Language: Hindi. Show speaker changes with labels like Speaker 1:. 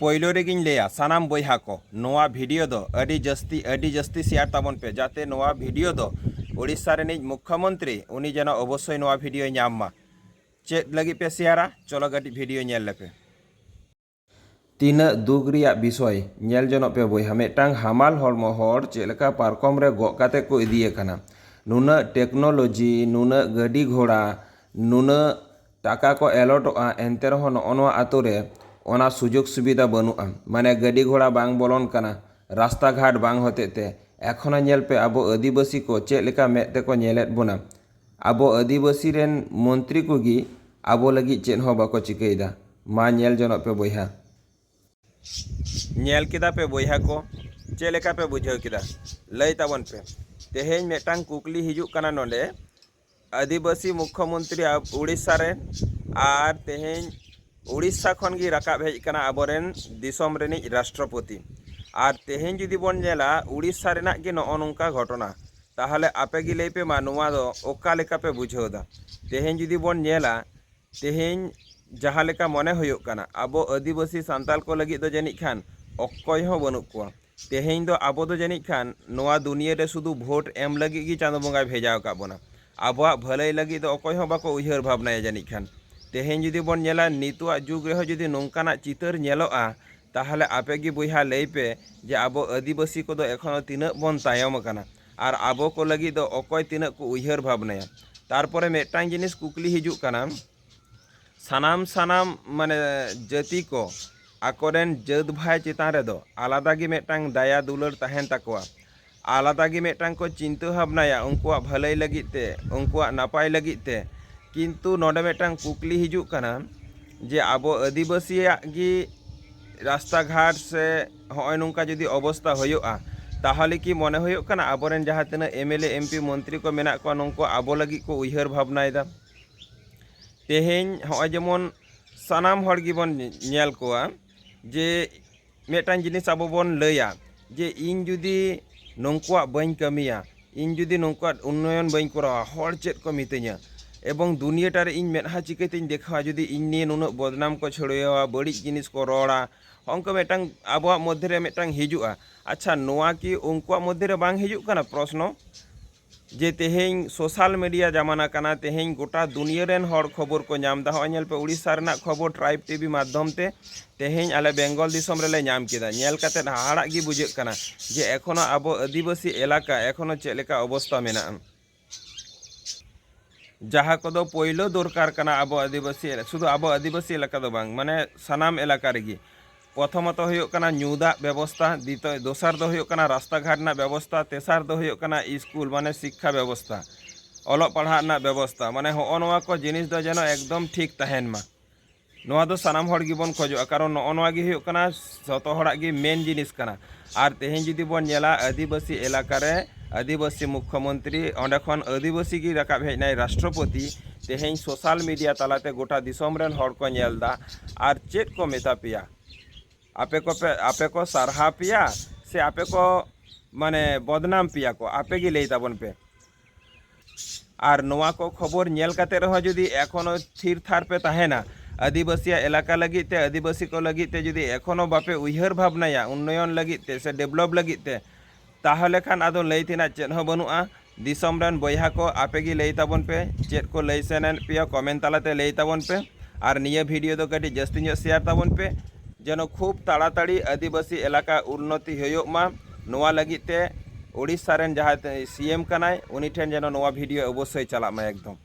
Speaker 1: पहलो रेगिन लेया सानाम बयहा को नोआ वीडियो दो अडी जस्ती शेयर ताबन पे जाते नोआ वीडियो दो उड़ीसा रे मुख्यमंत्री उनी जेन अवश्य नोआ वीडियो नाम मा चेद लगी पे शेयरा चलो गटी वीडियो नेल लेपे तीन दुख रिया विषय नेल जनो पे बयहा मेटांग हामाल हरमो हर चेलका पारकम रे गो काते को इदिए कना नुना टेक्नोलॉजी नुना गाड़ी घोड़ा नुना टाका को एलोटोआ एनते रहो नोआ आतो रे ओना सुजोग सुविधा बनुआ माने गाड़ी घोड़ा बांग बोलन कना रास्ता घाट बांग होते ते एखोनो नेल पे आबो आदिवासी को चेक लेका मेद ते को नेलेत बोना आबो आदिवासी रेन मंत्री को गी आबो लगी चेन हो बाको चिकैदा मा नेल जनो पे बयहा नेल किदा पे बयहा को चेक लेका पे बुझाव किदा लई ताबन पे तेहेñ मेटांग कुकली हिजुक कना नोंडे आदिवासी मुख्यमंत्री उड़ीसा रे आर तेहेñ उड़ीसा खन गी राकाब हेज कना आबोरेन दिसोम रेनिज राष्ट्रपति आर तेहेñ जुदी बोन नेला उड़ीसा रेना गे नओ नोंका घटना ताहले आपे गी लई पे मा नोआ दो ओका लेका पे बुझावदा तेहेñ जुदी बोन नेला तेहेñ जहाँ लेका मने हुयुक कना आबो आदिवासी सांताल को लगी दो जनिक खान अक्कय हो बनुक कोआ तेहेñ दो आबो दो जनिक खान नोआ दुनिया रे शुधु भोट एम लगी गी चांदो बंगाय भेजाव का बोना आबोआ भलाई लगी दो अक्कय हो बाको उयहर भावना जनिक खान तेहेñ जुदी बोन नेला नितुआ जुग रेहो जुदी नोंकाना चितर नेलोआ ताहले आपे गी बयहा लई पे जे आबो आदिवासी को दो एखोनो तिनाक बोन तायम काना आर आबो को लगी दो अकय तिनाक को उयहर भावनाया तारपरे मेटांग जिनिस कुकली हिजुक काना सानाम माने जाति को आकोरेन जात भाई चितान रे दो आलादा गी मेटांग दाया दुलार ताहेन ताकोआ आलादा गी मेटांग को चिंता भावनाया उनकुआ भलाई लगी ते उनकुआ नापाय लगी ते किंतु नोडे मेटांग कुकली हिजुक कना जे आबो आदिवासी गी रास्ता घाट से हय नोंका जदि अवस्था होयोआ ताहले कि मने होयोग कना आबोरेन जहाँ तिना एमएलए एमपी मंत्री को मेना को नोंको आबो लगी को उयहर भावनायदा तेहेñ हय जेमन सानाम हर गिबन नेल कोआ जे मेटांग जिनिस आबो बोन लैया जे इन जुदी नोंकुआ बाñ कामिया इन जुदी नोंकुआ उन्नयन बाñ करावा हर चेद को मितेñा एवं दुनियाटार इन मेधा चिकातें देखा जुदी इन निये नुनाक बदनाम को छड़िया बड़ी जिनिस को रड़ा अंक मेटांग आबोआ मध्य रे मेटांग हिजुआ अच्छा नोआ कि उनकुआ मध्य रे बांग हिजुक कना प्रश्न जे तेहेñ सोशल मीडिया जमाना कना तेहेñ गोटा दुनिया रेन हर खबर को नाम दा नेल पे उड़ीसा रेना खबर ट्राइब टीवी माध्यम ते तेहेñ आले बेंगल दिसम रेले नाम केदा नेल काते हाड़ा गी बुझेक कना जे एखोनो आबो आदिवासी एलाका एखोनो चेक लेका अवस्था मेना जहाँ को दो पहलो दरकार कना आबो आदिवासी शुधु आबो आदिवासी एलाका दो बांग माने सानाम एलाका रेगी प्रथमत हुयुक कना न्यूदा व्यवस्था द्वितीय दोसार दो हुयुक कना रास्ता घाट ना व्यवस्था तेसार दो हुयुक कना स्कूल माने शिक्षा व्यवस्था अलग पढ़ा ना व्यवस्था माने हो नोआ को जिनिस दो जेनो एकदम ठीक तहेन मा नोआ दो सानाम हर गिबन खोजोआ कारण नोआ गी हुयुक कना जतो हड़ाग गी मेन जिनिस कना आर तेहेñ जुदी बोन नेला आदिवासी एलाका रे आदिवासी मुख्यमंत्री ओंडे खन आदिवासी गी राकाब हेजनाय राष्ट्रपति तेहेñ सोशल मीडिया तालाते गोटा दिसम रेन हर को नेलदा आर चेद को मेता पिया आपे को सारहा पिया से आपे को माने बदनाम पिया को आपे गी लई ताबन पे आर नोआ को खबर नेल काते रहो जुदी एखोनो थिर थार पे ताहेना आदिवासी एलाका लगी ते आदिवासी को लगी ते जुदी एखोनो बापे उयहर भावनाया उन्नयन लगी ते से डेवलप लगी ते ताहले खान आदो लई तिना चेद हो बनुआ दिसम रेन बयहा को आपे गी लई ताबन पे चेद को लई सेनेन पिया कमेंट तालाते लई ताबन पे आर निया वीडियो दो कटी जस्ती ᱧᱚᱜ शेयर ताबन पे जेनो खूब ताड़ाताड़ी आदिवासी एलाका उन्नति होयोग मा नोआ लगिते उड़ीसा रेन जहाँ सीएम कनाय उनी ठेन जेनो नोआ वीडियो अवश्य चलाग मा एकदम।